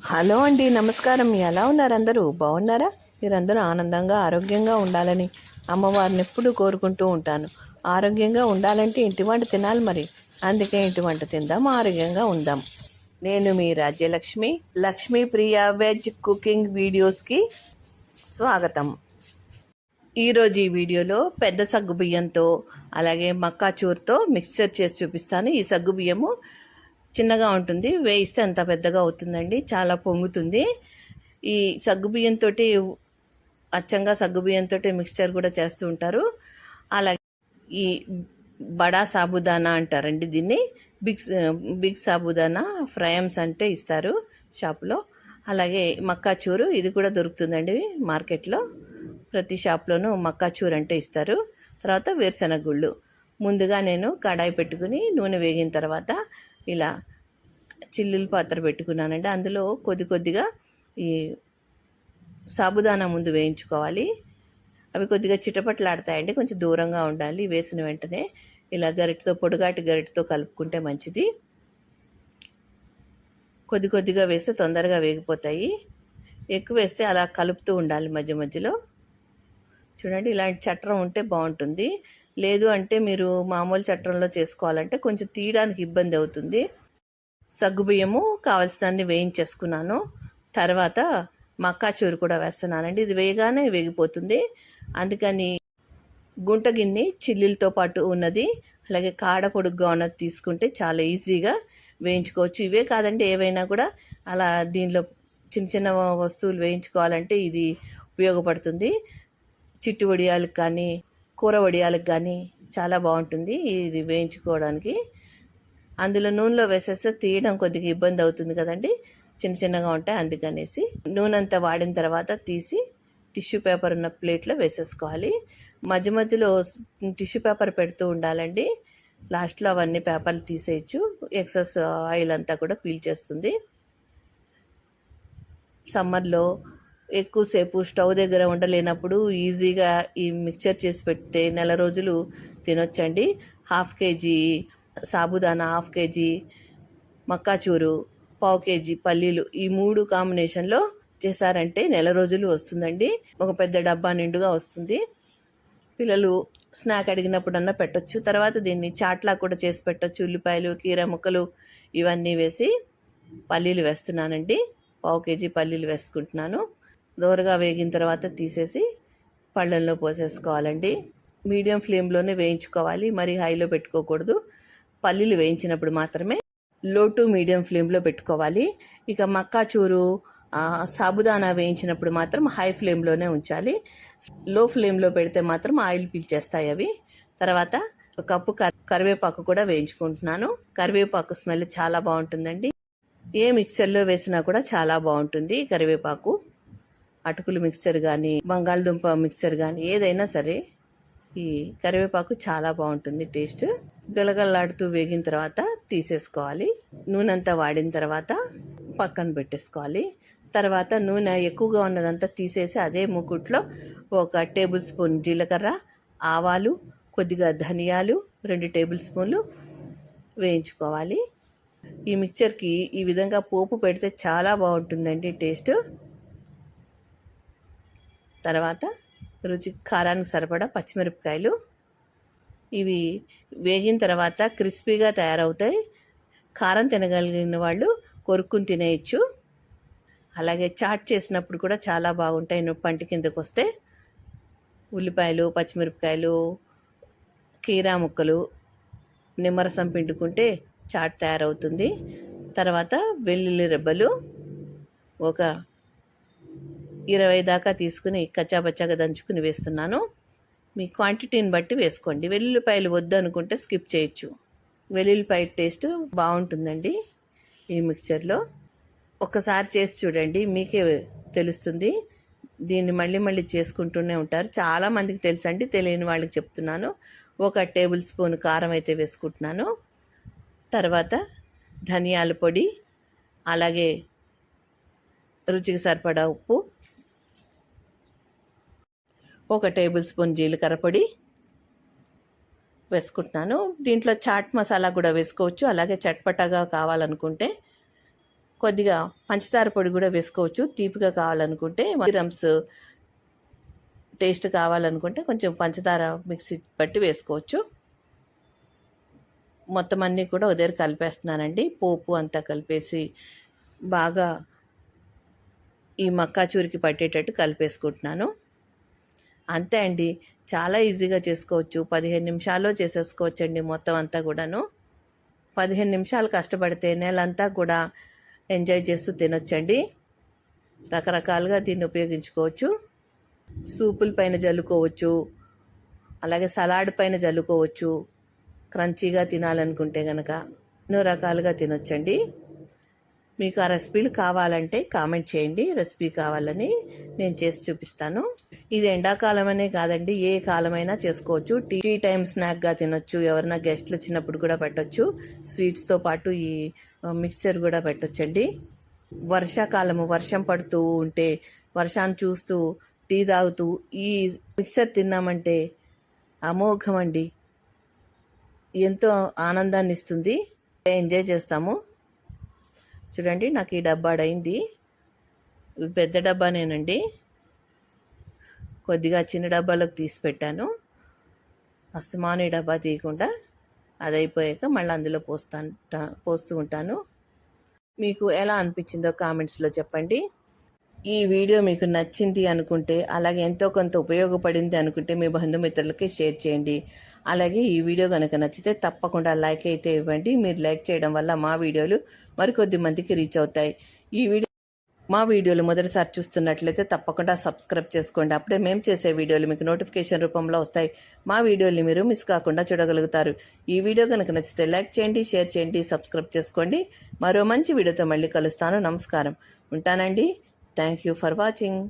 Hello అండి, నమస్కారం. ఎలా ఉన్నారు? అందరూ బాగున్నారా? మీరందరూ ఆనందంగా ఆరోగ్యంగా ఉండాలని అమ్మవారిని ఎప్పుడూ కోరుకుంటూ ఉంటాను. ఆరోగ్యంగా ఉండాలంటే ఇంటి వంట తినాలి మరి. అందుకే ఇంటి వంట తిందాం, ఆరోగ్యంగా ఉందాం. నేను మీ రాజ్యలక్ష్మి, లక్ష్మీ ప్రియ వెజ్ కుకింగ్ వీడియోస్కి స్వాగతం. ఈరోజు ఈ వీడియోలో పెద్ద సగ్గు బియ్యంతో అలాగే మక్కాచూరుతో మిక్స్చర్ చేసి చూపిస్తాను. ఈ సగ్గు బియ్యము చిన్నగా ఉంటుంది, వేయిస్తే అంత పెద్దగా అవుతుందండి, చాలా పొంగుతుంది. ఈ సగ్గుబియ్యంతో అచ్చంగా సగ్గుబియ్యంతో మిక్స్చర్ కూడా చేస్తూ ఉంటారు. అలాగే ఈ బడా సాబుదానా అంటారండి దీన్ని. బిగ్ సాబుదానా ఫ్రయమ్స్ అంటే ఇస్తారు షాప్లో. అలాగే మక్కాచూరు, ఇది కూడా దొరుకుతుందండి మార్కెట్లో. ప్రతి షాప్లోనూ మక్కాచూరు అంటే ఇస్తారు. తర్వాత వేరుశెనగ గుళ్ళు. ముందుగా నేను కడాయి పెట్టుకుని నూనె వేగిన తర్వాత ఇలా చిల్లుల పాత్ర పెట్టుకున్నానండి. అందులో కొద్దిగా ఈ సాబుదానా ముందు వేయించుకోవాలి. అవి కొద్దిగా చిటపట్లాడతాయండి, కొంచెం దూరంగా ఉండాలి. వేసిన వెంటనే ఇలా గరిటతో, పొడుగాటి గరిటతో కలుపుకుంటే మంచిది. కొద్దిగా వేస్తే తొందరగా వేగిపోతాయి. ఎక్కువ వేస్తే అలా కలుపుతూ ఉండాలి మధ్య మధ్యలో. చూడండి, ఇలాంటి చట్రం ఉంటే బాగుంటుంది. లేదు అంటే మీరు మామూలు చట్రంలో చేసుకోవాలంటే కొంచెం తీయడానికి ఇబ్బంది అవుతుంది. సగ్గుబియ్యము కావలసినన్ని వేయించేసుకున్నాను. తర్వాత మక్కాచూరు కూడా వేస్తున్నానండి. ఇది వేయగానే వేగిపోతుంది. అందుకని గుంట గిన్నె చిల్లులతో పాటు ఉన్నది, అలాగే కాడ పొడుగ్గా ఉన్నది తీసుకుంటే చాలా ఈజీగా వేయించుకోవచ్చు. ఇవే కాదండి, ఏవైనా కూడా అలా దీనిలో చిన్న చిన్న వస్తువులు వేయించుకోవాలంటే ఇది ఉపయోగపడుతుంది. చిట్టు వడియాలకు కానీ కూర వడియాలకు కానీ చాలా బాగుంటుంది ఇది వేయించుకోవడానికి. అందులో నూనెలో వేసేస్తే తీయడం కొద్దిగా ఇబ్బంది అవుతుంది కదండి, చిన్న చిన్నగా ఉంటాయి. అందుకనేసి నూనె అంతా వాడిన తర్వాత తీసి టిష్యూ పేపర్ ఉన్న ప్లేట్లో వేసేసుకోవాలి. మధ్య మధ్యలో టిష్యూ పేపర్ పెడుతూ ఉండాలండి. లాస్ట్లో అవన్నీ పేపర్లు తీసేయచ్చు. ఎక్సెస్ ఆయిల్ అంతా కూడా పీల్చేస్తుంది. సమ్మర్లో ఎక్కువసేపు స్టవ్ దగ్గర ఉండలేనప్పుడు ఈజీగా ఈ మిక్చర్ చేసి పెడితే నెల రోజులు తినొచ్చండి. 1/2 కేజీ సాబుదానా, 1/2 కేజీ మక్కాచూరు, 1/4 కేజీ పల్లీలు, ఈ 3 కాంబినేషన్లో చేశారంటే నెల రోజులు వస్తుందండి. ఒక పెద్ద డబ్బా నిండుగా వస్తుంది. పిల్లలు స్నాక్ అడిగినప్పుడన్నా పెట్టొచ్చు. తర్వాత దీన్ని చాట్లా కూడా చేసి పెట్టొచ్చు. ఉల్లిపాయలు, కీర ముక్కలు ఇవన్నీ వేసి పల్లీలు వేస్తున్నానండి. 1/4 కేజీ పల్లీలు వేసుకుంటున్నాను. దోరగా వేగిన తర్వాత తీసేసి పళ్ళల్లో పోసేసుకోవాలండి. మీడియం ఫ్లేమ్లోనే వేయించుకోవాలి, మరి హైలో పెట్టుకోకూడదు. పల్లీలు వేయించినప్పుడు మాత్రమే లో టు మీడియం ఫ్లేమ్లో పెట్టుకోవాలి. ఇక మక్కాచూరు, సాబుదానా వేయించినప్పుడు మాత్రం హై ఫ్లేమ్లోనే ఉంచాలి. లో ఫ్లేమ్లో పెడితే మాత్రం ఆయిల్ పీల్చేస్తాయి అవి. తర్వాత ఒక కప్పు కరివేపాకు కూడా వేయించుకుంటున్నాను. కరివేపాకు స్మెల్ చాలా బాగుంటుందండి. ఏ మిక్సర్లో వేసినా కూడా చాలా బాగుంటుంది కరివేపాకు. అటుకులు మిక్సర్ కానీ, బంగాళదుంప మిక్సర్ కానీ, ఏదైనా సరే ఈ కరివేపాకు చాలా బాగుంటుంది టేస్ట్. గలగలలాడుతూ వేగిన తర్వాత తీసేసుకోవాలి. నూనె అంతా వాడిన తర్వాత పక్కన పెట్టేసుకోవాలి. తర్వాత నూనె ఎక్కువగా ఉన్నదంతా తీసేసి అదే మూకుట్లో 1 టేబుల్ స్పూన్ జీలకర్ర, ఆవాలు, కొద్దిగా ధనియాలు, 2 టేబుల్ స్పూన్లు వేయించుకోవాలి. ఈ మిక్చర్కి ఈ విధంగా పోపు పెడితే చాలా బాగుంటుందండి టేస్ట్. తర్వాత రుచి కారానికి సరిపడా పచ్చిమిరపకాయలు, ఇవి వేగిన తర్వాత క్రిస్పీగా తయారవుతాయి. కారం తినగలిగిన వాళ్ళు కొరుక్కుని తినేయచ్చు. అలాగే చాట్ చేసినప్పుడు కూడా చాలా బాగుంటాయి. పంటి కిందకు వస్తే ఉల్లిపాయలు, పచ్చిమిరపకాయలు, కీరా ముక్కలు, నిమ్మరసం పిండుకుంటే చాట్ తయారవుతుంది. తర్వాత వెల్లుల్లి రెబ్బలు ఒక 20 దాకా తీసుకుని కచ్చాపచ్చాగా దంచుకుని వేస్తున్నాను. మీ క్వాంటిటీని బట్టి వేసుకోండి. వెల్లుల్లిపాయలు వద్దు అనుకుంటే స్కిప్ చేయొచ్చు. వెల్లుల్లిపాయ టేస్ట్ బాగుంటుందండి ఈ మిక్చర్లో. ఒక్కసారి చేసి చూడండి, మీకే తెలుస్తుంది. దీన్ని మళ్ళీ చేసుకుంటూనే ఉంటారు. చాలామందికి తెలుసండి, తెలియని వాళ్ళకి చెప్తున్నాను. 1 టేబుల్ స్పూన్ కారం అయితే వేసుకుంటున్నాను. తర్వాత ధనియాల పొడి, అలాగే రుచికి సరిపడా ఉప్పు, 1 టేబుల్ స్పూన్ జీలకర్ర పొడి వేసుకుంటున్నాను. దీంట్లో చాట్ మసాలా కూడా వేసుకోవచ్చు. అలాగే చట్పటాగా కావాలనుకుంటే కొద్దిగా పంచదార పొడి కూడా వేసుకోవచ్చు. తీపిగా కావాలనుకుంటే 1 గ్రామ్స్ టేస్ట్ కావాలనుకుంటే కొంచెం పంచదార మిక్సీ బట్టి వేసుకోవచ్చు. మొత్తం అన్నీ కూడా ఉదయం కలిపేస్తున్నానండి. పోపు అంతా కలిపేసి బాగా ఈ మక్కాచూరికి పట్టేటట్టు కలిపేసుకుంటున్నాను. అంతే అండి, చాలా ఈజీగా చేసుకోవచ్చు. 15 నిమిషాల్లో చేసేసుకోవచ్చండి మొత్తం అంతా కూడాను. 15 నిమిషాలు కష్టపడితే నెలంతా కూడా ఎంజాయ్ చేస్తూ తినొచ్చండి. రకరకాలుగా దీన్ని ఉపయోగించుకోవచ్చు. సూపుల పైన జల్లుకోవచ్చు, అలాగే సలాడ్ పైన జల్లుకోవచ్చు. క్రంచీగా తినాలనుకుంటే కనుక ఎన్నో రకాలుగా తినొచ్చండి. మీకు ఆ రెసిపీలు కావాలంటే కామెంట్ చేయండి. రెసిపీ కావాలని నేను చేసి చూపిస్తాను. ఇది ఎండాకాలం అనే కాదండి, ఏ కాలమైనా చేసుకోవచ్చు. టీ టైం స్నాక్గా తినొచ్చు. ఎవరైనా గెస్ట్లు వచ్చినప్పుడు కూడా పెట్టొచ్చు. స్వీట్స్తో పాటు ఈ మిక్చర్ కూడా పెట్టొచ్చండి. వర్షాకాలము వర్షం పడుతూ ఉంటే వర్షాన్ని చూస్తూ టీ తాగుతూ ఈ మిక్చర్ తిన్నామంటే అమోఘమండి. ఎంతో ఆనందాన్ని ఇస్తుంది. ఎంజాయ్ చేస్తాము. చూడండి, నాకు ఈ డబ్బా అయింది. పెద్ద డబ్బానేనండి. కొద్దిగా చిన్న డబ్బాలోకి తీసి పెట్టాను. అస్తమాను ఈ డబ్బా తీయకుండా అది అయిపోయాక మళ్ళీ అందులో పోస్తూ ఉంటాను. మీకు ఎలా అనిపించిందో కామెంట్స్లో చెప్పండి. ఈ వీడియో మీకు నచ్చింది అనుకుంటే, అలాగే ఎంతో కొంత ఉపయోగపడింది అనుకుంటే మీ బంధుమిత్రులకి షేర్ చేయండి. అలాగే ఈ వీడియో కనుక నచ్చితే తప్పకుండా లైక్ అయితే ఇవ్వండి. మీరు లైక్ చేయడం వల్ల మా వీడియోలు మరికొద్ది మందికి రీచ్ అవుతాయి. మా వీడియోలు మొదటిసారి చూస్తున్నట్లయితే తప్పకుండా సబ్స్క్రైబ్ చేసుకోండి. అప్పుడే మేము చేసే వీడియోలు మీకు నోటిఫికేషన్ రూపంలో వస్తాయి. మా వీడియోని మీరు మిస్ కాకుండా చూడగలుగుతారు. ఈ వీడియో కనుక నచ్చితే లైక్ చేయండి, షేర్ చేయండి, సబ్స్క్రైబ్ చేసుకోండి. మరో మంచి వీడియోతో మళ్ళీ కలుస్తాను. నమస్కారం. ఉంటానండి. Thank you for watching.